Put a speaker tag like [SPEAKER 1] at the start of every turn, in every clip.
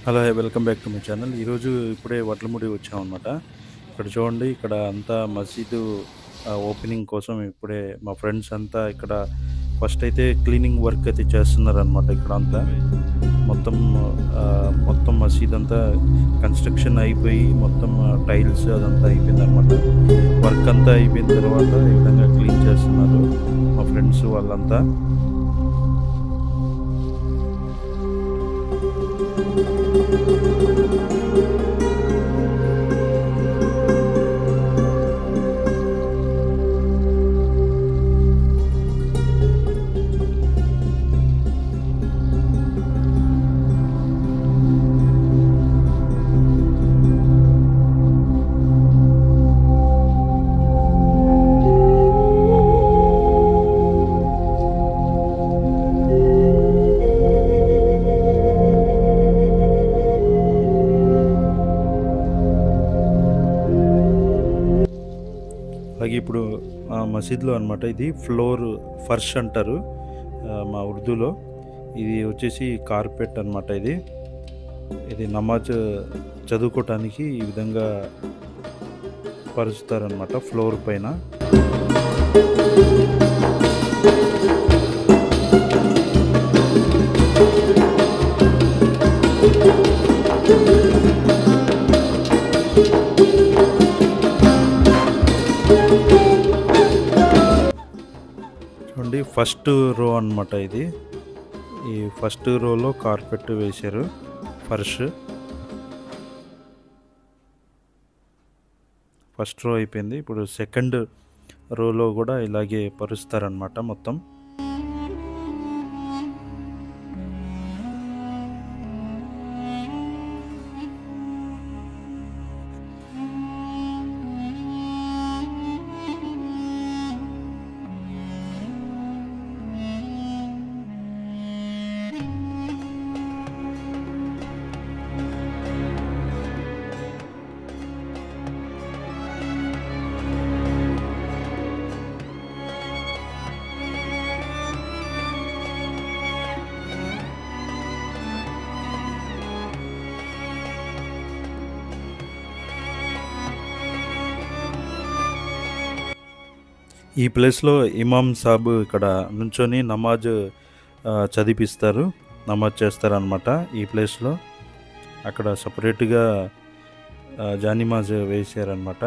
[SPEAKER 1] Hello! Welcome back to my channel. ఈరోజు ఇప్పుడే వడ్లమూడి వచ్చామనమాట. ఇక్కడ చూడండి, ఇక్కడ అంతా మసీదు ఓపెనింగ్ కోసం ఇప్పుడే మా ఫ్రెండ్స్ అంతా ఇక్కడ ఫస్ట్ అయితే క్లీనింగ్ వర్క్ అయితే చేస్తున్నారనమాట ఇక్కడంతా. మొత్తం మసీదంతా కన్‌స్ట్రక్షన్ అయిపోయి మొత్తం టైల్స్ అదంతా అయిపోయిందనమాట. వర్క్ అంతా అయిపోయిన తర్వాత ఈ విధంగా క్లీన్ చేస్తున్నారు మా ఫ్రెండ్స్ వాళ్ళంతా. అలాగే ఇప్పుడు మసీద్‌లో అనమాట, ఇది ఫర్ష్ అంటారు మా ఉర్దూలో. ఇది వచ్చేసి కార్పెట్ అనమాట ఇది. ఇది నమాజ్ చదువుకోవటానికి ఈ విధంగా పరుస్తారనమాట ఫ్లోర్ పైన. చూడండి, ఫస్ట్ రో అనమాట ఇది. ఈ ఫస్ట్ రోలో కార్పెట్ వేశారు, ఫర్ష్. ఫస్ట్ రో అయిపోయింది. ఇప్పుడు సెకండ్ రోలో కూడా ఇలాగే పరుస్తారనమాట మొత్తం. ఈ ప్లేస్‌లో ఇమామ్ సాబ్ ఇక్కడ నుంచొని నమాజ్ చదివిపిస్తారు. నమాజ్ చేస్తారనమాట ఈ ప్లేస్‌లో. అక్కడ సెపరేట్‌గా జానిమాజ్ వేశారనమాట.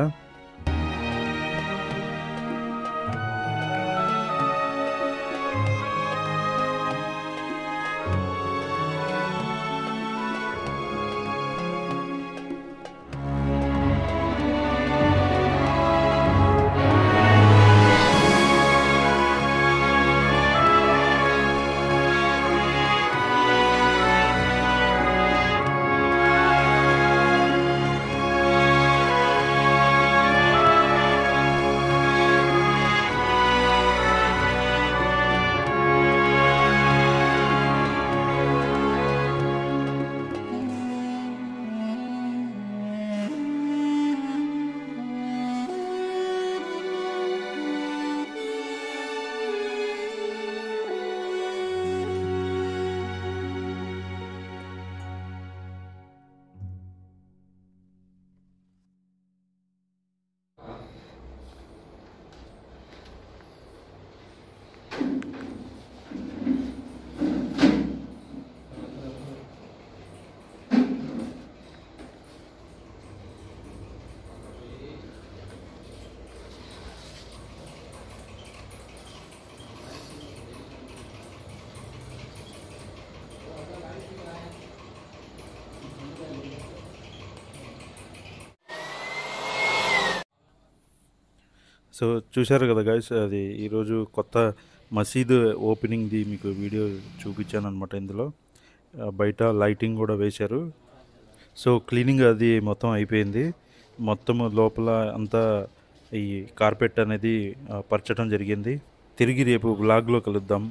[SPEAKER 1] సో చూశారు కదా గైస్, అది ఈరోజు కొత్త మసీదు ఓపెనింగ్‌ది మీకు వీడియో చూపించాననమాట ఇందులో. బయట లైటింగ్ కూడా వేశారు. సో క్లీనింగ్ అది మొత్తం అయిపోయింది. మొత్తం లోపల అంతా ఈ కార్పెట్ అనేది పరచడం జరిగింది. తిరిగి రేపు వ్లాగ్‌లో కలుద్దాం.